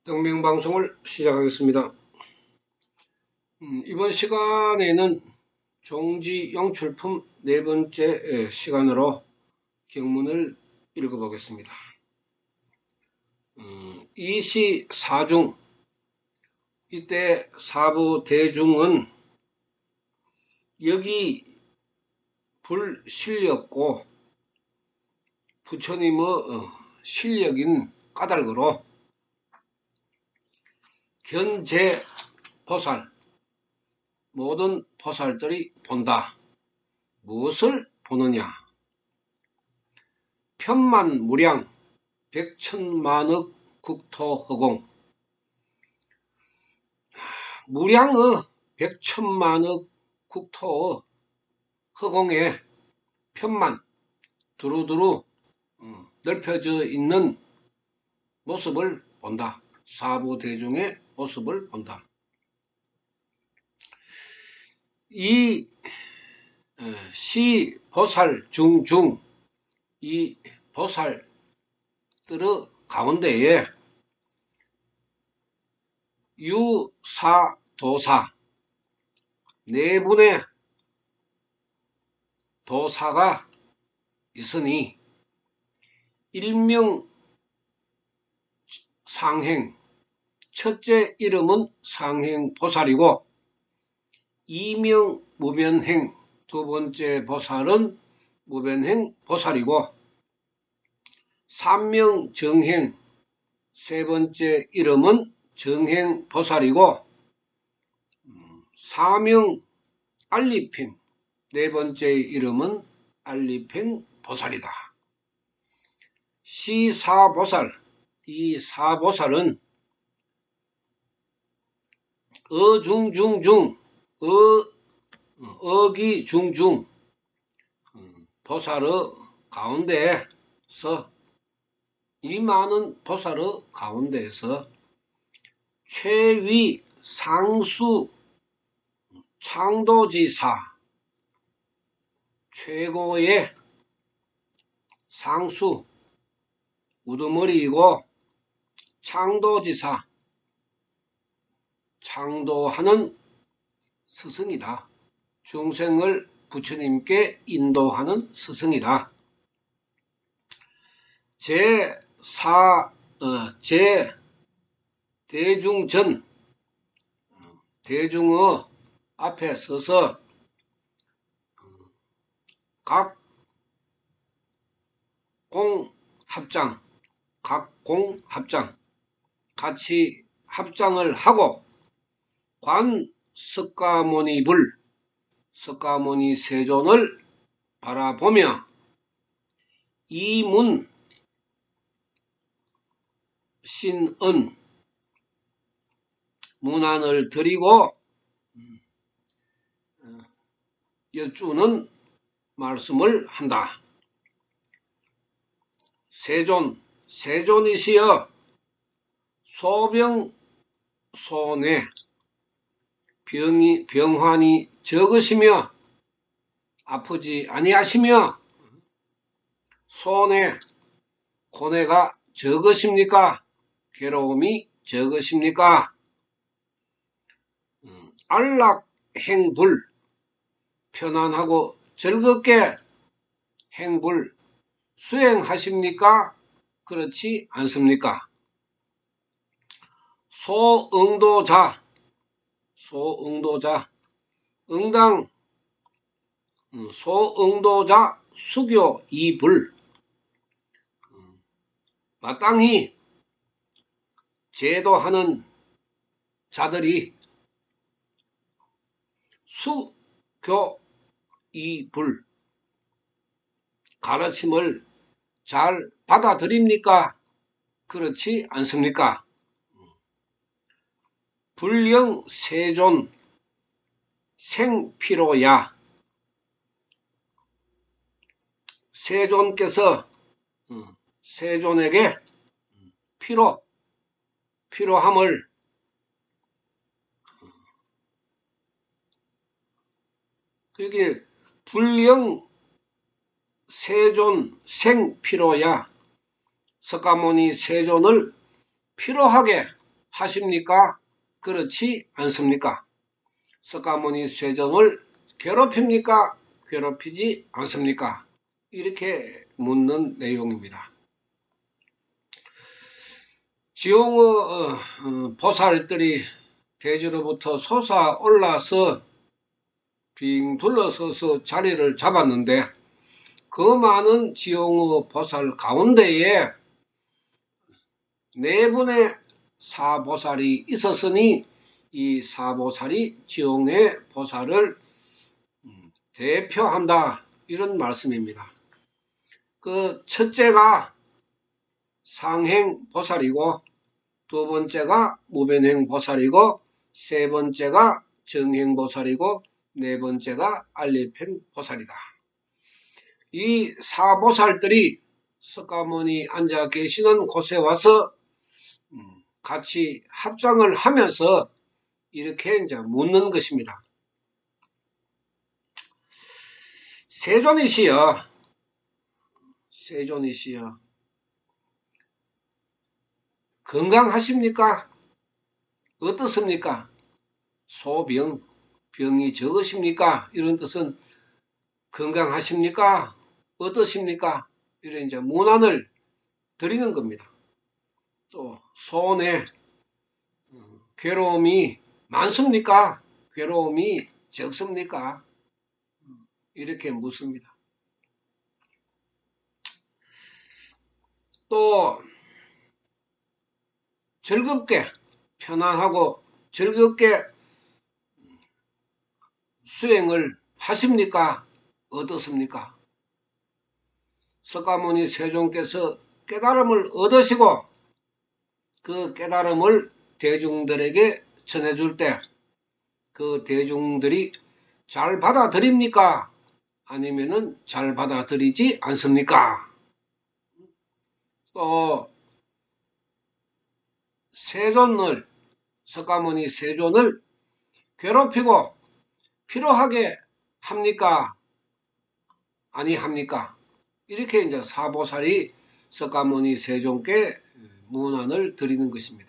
동명방송을 시작하겠습니다. 이번 시간에는 종지 영출품 네 번째 시간으로 경문을 읽어보겠습니다. 이시 사중, 이때 사부 대중은 여기 불실력고 부처님의 실력인 까닭으로 견제 보살, 모든 보살들이 본다. 무엇을 보느냐? 편만무량 백천만억 국토허공, 무량의 백천만억 국토의 허공에 편만 두루두루 넓혀져 있는 모습을 본다. 사부대중의 모습을 본다. 이 시보살 중중, 이 보살들의 가운데에 유사도사, 네 분의 도사가 있으니 일명 상행, 첫째 이름은 상행보살이고 이명 무변행, 두 번째 보살은 무변행 보살이고 삼명 정행, 세 번째 이름은 정행 보살이고 사명 알리팽, 네 번째 이름은 알리팽 보살이다. 시사보살, 이 사보살은 어중중중, 어기중중 보살의 가운데에서, 이 많은 보살의 가운데에서 최위 상수 창도지사, 최고의 상수 우두머리이고 창도지사, 창도하는 스승이다. 중생을 부처님께 인도하는 스승이다. 대중전, 대중의 앞에 서서 각 공합장, 같이 합장을 하고 관 석가모니불, 석가모니 세존을 바라보며 이문 신은 문안을 드리고 여쭈는 말씀을 한다. 세존이시여 소병소내, 병환이 적으시며 아프지 아니하시며 소내, 고뇌가 적으십니까? 괴로움이 적으십니까? 안락행불, 편안하고 즐겁게 행불 수행하십니까? 그렇지 않습니까? 소응도자, 응당 소응도자 수교 이불, 마땅히 제도하는 자들이 수교 이불, 가르침을 잘 받아들입니까? 그렇지 않습니까? 불령 세존 생피로야, 세존께서 세존에게 피로함을 그게 불령 세존 생피로야, 석가모니 세존을 피로하게 하십니까? 그렇지 않습니까? 석가모니 세존을 괴롭힙니까? 괴롭히지 않습니까? 이렇게 묻는 내용입니다. 지용의 보살들이 대지로부터 솟아올라서 빙 둘러서서 자리를 잡았는데 그 많은 지용의 보살 가운데에 네 분의 사보살이 있었으니 이 사보살이 지용의 보살을 대표한다, 이런 말씀입니다. 그 첫째가 상행보살이고 두 번째가 무변행보살이고 세 번째가 정행보살이고 네 번째가 안립행보살이다. 이 사보살들이 석가모니 앉아 계시는 곳에 와서 같이 합장을 하면서 이렇게 이제 묻는 것입니다. 세존이시여, 세존이시여, 건강하십니까? 어떻습니까? 소병, 병이 적으십니까? 이런 뜻은 건강하십니까? 어떠십니까? 이런 이제 문안을 드리는 겁니다. 또 손에 괴로움이 많습니까? 괴로움이 적습니까? 이렇게 묻습니다. 또 즐겁게, 편안하고 즐겁게 수행을 하십니까? 어떻습니까? 석가모니 세존께서 깨달음을 얻으시고 그 깨달음을 대중들에게 전해줄 때 그 대중들이 잘 받아들입니까? 아니면은 잘 받아들이지 않습니까? 또 세존을, 석가모니 세존을 괴롭히고 필요하게 합니까? 아니합니까? 이렇게 이제 사보살이 석가모니 세존께 문안을 드리는 것입니다.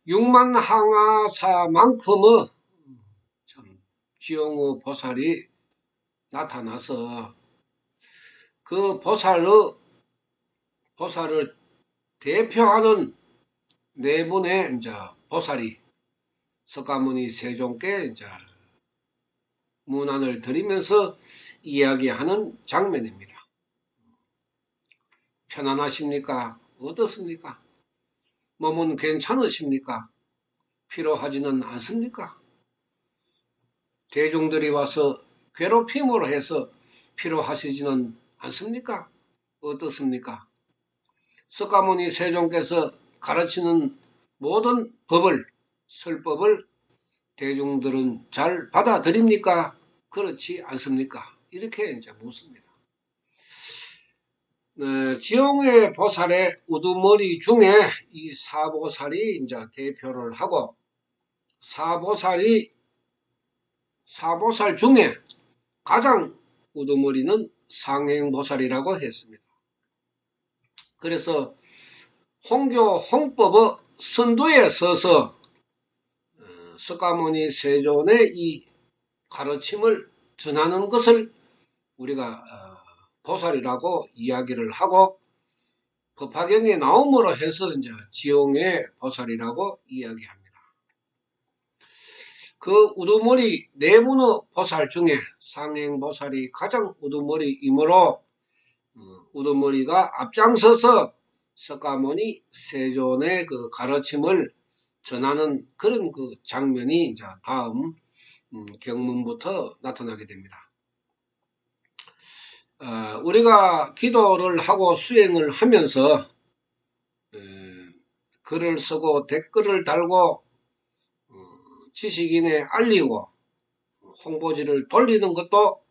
육만항아사만큼의 지용의 보살이 나타나서 그 보살을 대표하는 네 분의 이제 보살이 석가모니 세존께 이제 문안을 드리면서 이야기하는 장면입니다. 편안하십니까? 어떻습니까? 몸은 괜찮으십니까? 필요하지는 않습니까? 대중들이 와서 괴롭힘으로 해서 필요하시지는 않습니까? 어떻습니까? 석가모니 세존께서 가르치는 모든 법을, 설법을 대중들은 잘 받아들입니까? 그렇지 않습니까? 이렇게 이제 묻습니다. 지용의 보살의 우두머리 중에 이 사보살이 이제 대표를 하고 사보살 중에 가장 우두머리는 상행보살이라고 했습니다. 그래서 홍교 홍법의 선두에 서서 석가모니 세존의 이 가르침을 전하는 것을 우리가 보살이라고 이야기를 하고 법화경에 나옴으로 해서 이제 지용의 보살이라고 이야기합니다. 그 우두머리 네 분의 보살 중에 상행보살이 가장 우두머리이므로 우두머리가 앞장서서 석가모니 세존의 그 가르침을 전하는 그런 그 장면이 이제 다음 경문부터 나타나게 됩니다. 우리가 기도를 하고 수행을 하면서 글을 쓰고 댓글을 달고 지식인에 알리고 홍보지를 돌리는 것도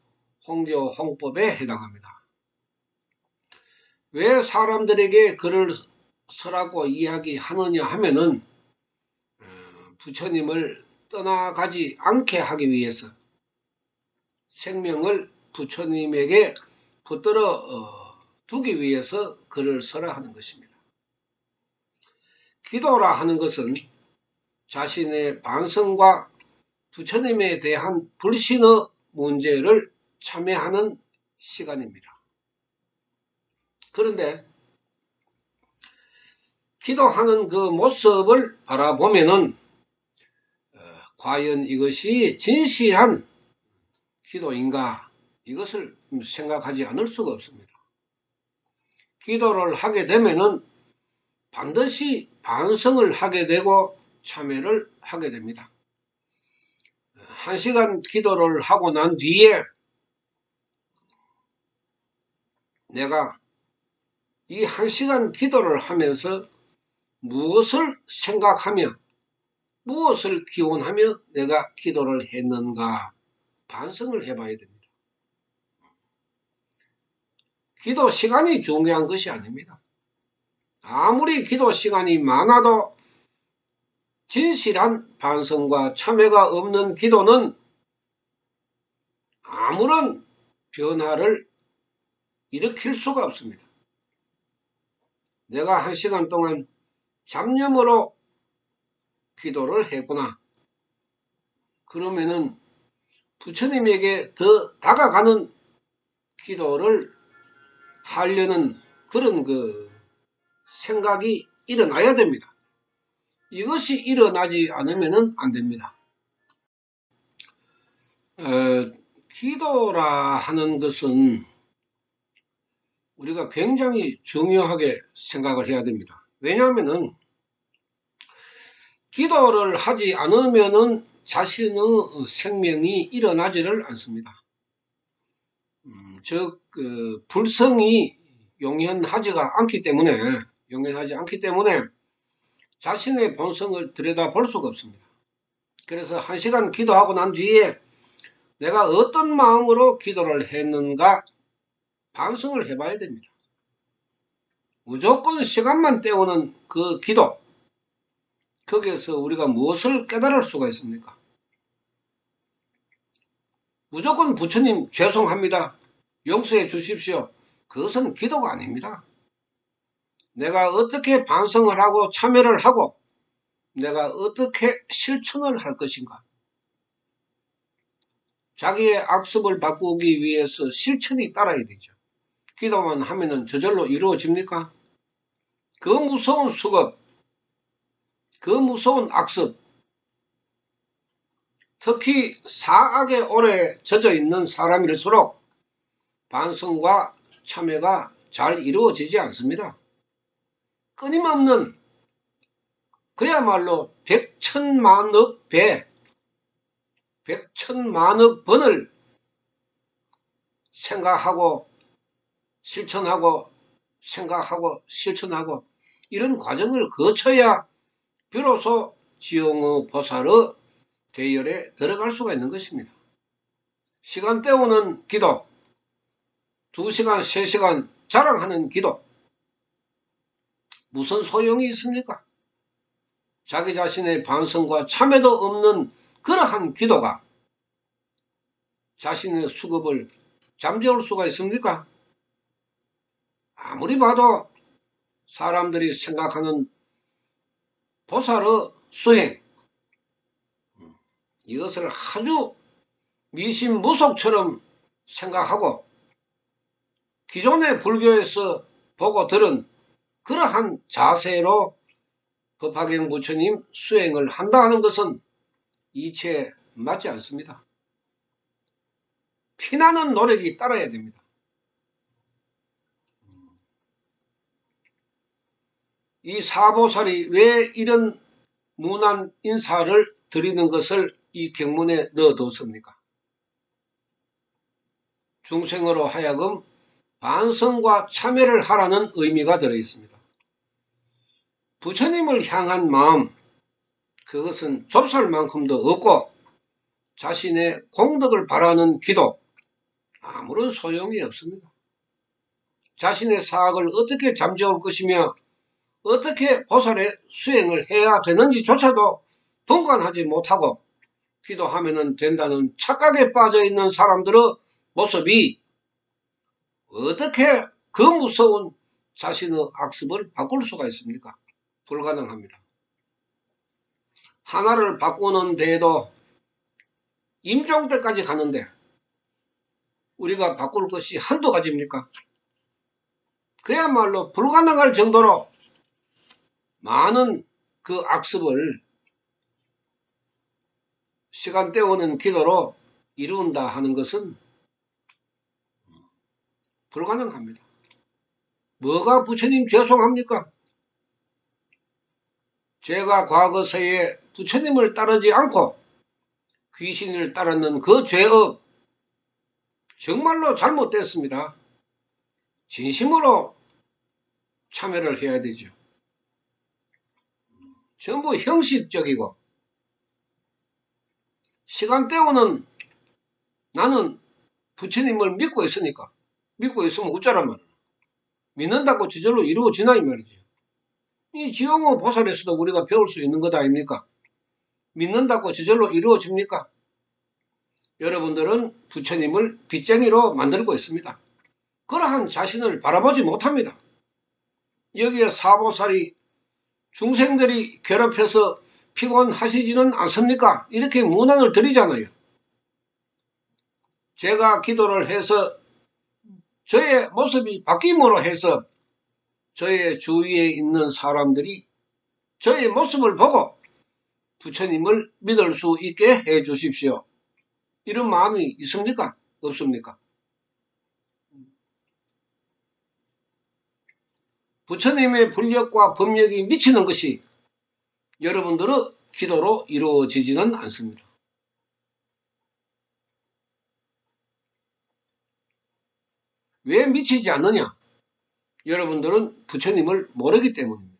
홍교 홍법에 해당합니다. 왜 사람들에게 글을 쓰라고 이야기하느냐 하면은 부처님을 떠나가지 않게 하기 위해서 생명을 부처님에게 붙들어 두기 위해서 글을 써라 하는 것입니다. 기도라 하는 것은 자신의 반성과 부처님에 대한 불신의 문제를 참여하는 시간입니다. 그런데 기도하는 그 모습을 바라보면은 과연 이것이 진실한 기도인가, 이것을 생각하지 않을 수가 없습니다. 기도를 하게 되면은 반드시 반성을 하게 되고 참회를 하게 됩니다. 1시간 기도를 하고 난 뒤에 내가 이 1시간 기도를 하면서 무엇을 생각하며 무엇을 기원하며 내가 기도를 했는가 반성을 해봐야 됩니다. 기도 시간이 중요한 것이 아닙니다. 아무리 기도 시간이 많아도 진실한 반성과 참회가 없는 기도는 아무런 변화를 일으킬 수가 없습니다. 내가 1시간 동안 잡념으로 기도를 했구나. 그러면은 부처님에게 더 다가가는 기도를 하려는 그런 생각이 일어나야 됩니다. 이것이 일어나지 않으면 안 됩니다. 기도라 하는 것은 우리가 굉장히 중요하게 생각을 해야 됩니다. 왜냐하면은 기도를 하지 않으면은 자신의 생명이 일어나지를 않습니다. 즉 불성이 용연하지 않기 때문에 자신의 본성을 들여다볼 수가 없습니다. 그래서 1시간 기도하고 난 뒤에 내가 어떤 마음으로 기도를 했는가 반성을 해봐야 됩니다. 무조건 시간만 때우는 그 기도, 거기에서 우리가 무엇을 깨달을 수가 있습니까? 무조건 부처님 죄송합니다, 용서해 주십시오, 그것은 기도가 아닙니다. 내가 어떻게 반성을 하고 참여를 하고 내가 어떻게 실천을 할 것인가. 자기의 악습을 바꾸기 위해서 실천이 따라야 되죠. 기도만 하면은 저절로 이루어집니까? 그 무서운 수급, 그 무서운 악습, 특히 사악에 오래 젖어 있는 사람일수록 반성과 참회가 잘 이루어지지 않습니다. 끊임없는 그야말로 백천만억 배, 백천만억 번을 생각하고 실천하고 생각하고 실천하고 이런 과정을 거쳐야 비로소 지용의 보살의 대열에 들어갈 수가 있는 것입니다. 시간 때우는 기도, 2시간, 3시간 자랑하는 기도, 무슨 소용이 있습니까? 자기 자신의 반성과 참회도 없는 그러한 기도가 자신의 수급을 잠재울 수가 있습니까? 아무리 봐도 사람들이 생각하는 보살의 수행, 이것을 아주 미신무속처럼 생각하고 기존의 불교에서 보고 들은 그러한 자세로 법화경 부처님 수행을 한다 하는 것은 이치에 맞지 않습니다. 피나는 노력이 따라야 됩니다. 이 사보살이 왜 이런 무난 인사를 드리는 것을 이 경문에 넣어뒀습니까? 중생으로 하여금 반성과 참회를 하라는 의미가 들어있습니다. 부처님을 향한 마음, 그것은 좁쌀만큼도 없고 자신의 공덕을 바라는 기도, 아무런 소용이 없습니다. 자신의 사악을 어떻게 잠재울 것이며 어떻게 보살의 수행을 해야 되는지조차도 동관하지 못하고 기도하면 된다는 착각에 빠져있는 사람들의 모습이 어떻게 그 무서운 자신의 악습을 바꿀 수가 있습니까? 불가능합니다. 하나를 바꾸는 데에도 임종 때까지 가는데 우리가 바꿀 것이 한두 가지입니까? 그야말로 불가능할 정도로 많은 그 악습을 시간 때우는 기도로 이룬다 하는 것은 불가능합니다. 뭐가 부처님 죄송합니까? 제가 과거세에 부처님을 따르지 않고 귀신을 따랐는 그 죄업 정말로 잘못됐습니다. 진심으로 참여를 해야 되죠. 전부 형식적이고 시간 때우는 나는 부처님을 믿고 있으니까 믿고 있으면 어쩌란 말이야. 믿는다고 저절로 이루어지나 이 말이지. 이 지용호 보살에서도 우리가 배울 수 있는 것 아닙니까? 믿는다고 저절로 이루어집니까? 여러분들은 부처님을 빚쟁이로 만들고 있습니다. 그러한 자신을 바라보지 못합니다. 여기에 사보살이 중생들이 괴롭혀서 피곤하시지는 않습니까? 이렇게 문안을 드리잖아요. 제가 기도를 해서 저의 모습이 바뀜으로 해서 저의 주위에 있는 사람들이 저의 모습을 보고 부처님을 믿을 수 있게 해 주십시오. 이런 마음이 있습니까? 없습니까? 부처님의 불력과 법력이 미치는 것이 여러분들의 기도로 이루어지지는 않습니다. 왜 미치지 않느냐? 여러분들은 부처님을 모르기 때문입니다.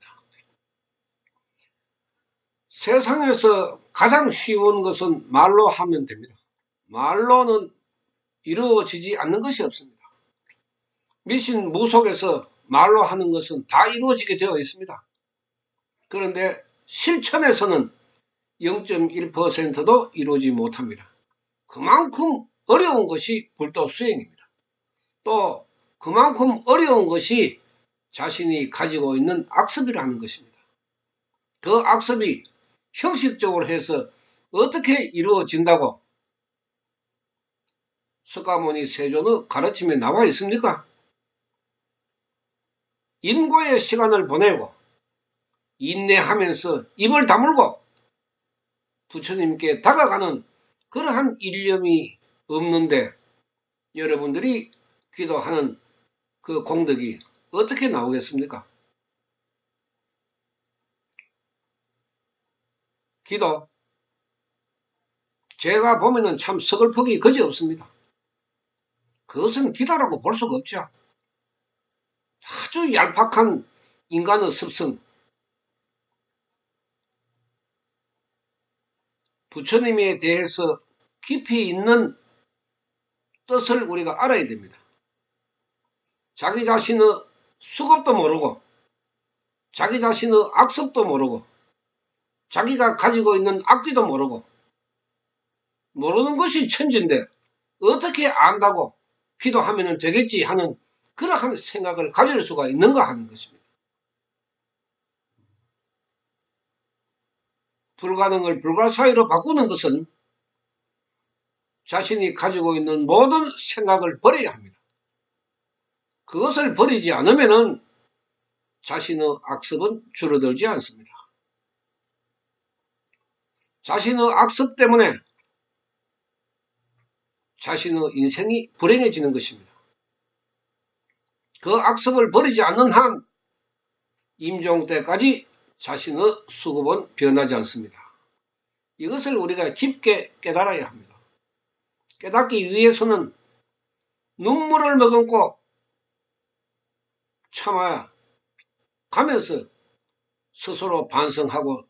세상에서 가장 쉬운 것은 말로 하면 됩니다. 말로는 이루어지지 않는 것이 없습니다. 미신 무속에서 말로 하는 것은 다 이루어지게 되어 있습니다. 그런데 실천에서는 0.1%도 이루어지지 못합니다. 그만큼 어려운 것이 불도 수행입니다. 또 그만큼 어려운 것이 자신이 가지고 있는 악습이라는 것입니다. 그 악습이 형식적으로 해서 어떻게 이루어진다고 석가모니 세존의 가르침에 나와 있습니까? 인고의 시간을 보내고 인내하면서 입을 다물고 부처님께 다가가는 그러한 일념이 없는데 여러분들이 기도하는 그 공덕이 어떻게 나오겠습니까? 기도, 제가 보면은 참 서글프기 그지없습니다. 그것은 기도라고 볼 수가 없죠. 아주 얄팍한 인간의 습성. 부처님에 대해서 깊이 있는 뜻을 우리가 알아야 됩니다. 자기 자신의 수급도 모르고 자기 자신의 악습도 모르고 자기가 가지고 있는 악기도 모르고 모르는 것이 천지인데 어떻게 안다고 기도하면 되겠지 하는 그러한 생각을 가질 수가 있는가 하는 것입니다. 불가능을 불가사의로 바꾸는 것은 자신이 가지고 있는 모든 생각을 버려야 합니다. 그것을 버리지 않으면 자신의 악습은 줄어들지 않습니다. 자신의 악습 때문에 자신의 인생이 불행해지는 것입니다. 그 악습을 버리지 않는 한 임종 때까지 자신의 수급은 변하지 않습니다. 이것을 우리가 깊게 깨달아야 합니다. 깨닫기 위해서는 눈물을 머금고 참아야 가면서 스스로 반성하고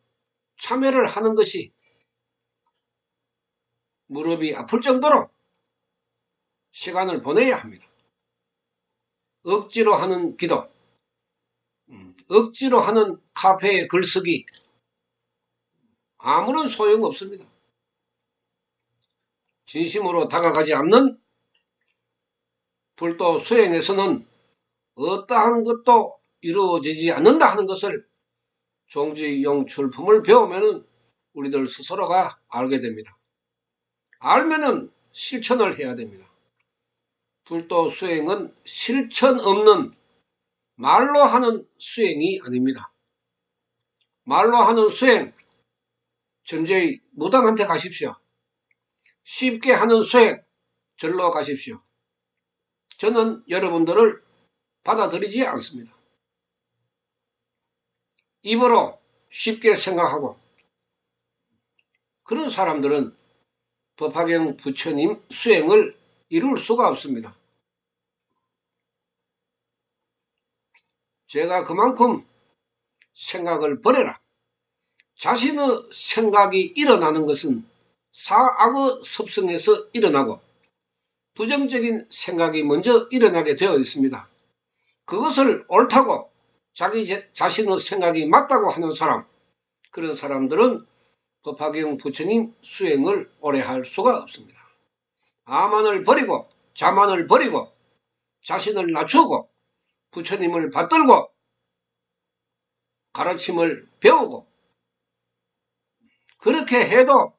참여를 하는 것이 무릎이 아플 정도로 시간을 보내야 합니다. 억지로 하는 기도, 억지로 하는 카페에 글쓰기 아무런 소용없습니다. 진심으로 다가가지 않는 불도 수행에서는 어떠한 것도 이루어지지 않는다 하는 것을 종지용 출품을 배우면은 우리들 스스로가 알게 됩니다. 알면은 실천을 해야 됩니다. 불도 수행은 실천 없는 말로 하는 수행이 아닙니다. 말로 하는 수행, 전제의 무당한테 가십시오. 쉽게 하는 수행, 절로 가십시오. 저는 여러분들을 받아들이지 않습니다. 입으로 쉽게 생각하고 그런 사람들은 법화경 부처님 수행을 이룰 수가 없습니다. 제가 그만큼 생각을 버려라. 자신의 생각이 일어나는 것은 사악의 습성에서 일어나고 부정적인 생각이 먼저 일어나게 되어 있습니다. 그것을 옳다고 자기 자신의 생각이 맞다고 하는 사람, 그런 사람들은 법화경 부처님 수행을 오래 할 수가 없습니다. 아만을 버리고 자만을 버리고 자신을 낮추고 부처님을 받들고 가르침을 배우고 그렇게 해도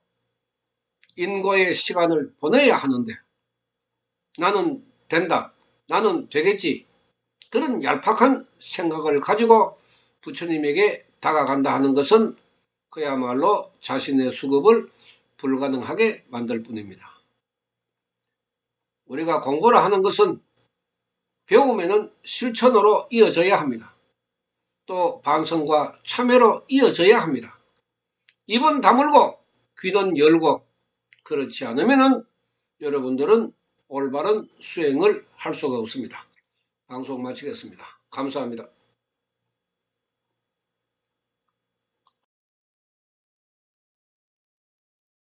인고의 시간을 보내야 하는데 나는 된다, 나는 되겠지, 그런 얄팍한 생각을 가지고 부처님에게 다가간다 하는 것은 그야말로 자신의 수급을 불가능하게 만들 뿐입니다. 우리가 공부를 하는 것은 배우면은 실천으로 이어져야 합니다. 또 반성과 참회로 이어져야 합니다. 입은 다물고 귀는 열고 그렇지 않으면은 여러분들은 올바른 수행을 할 수가 없습니다. 방송 마치겠습니다. 감사합니다.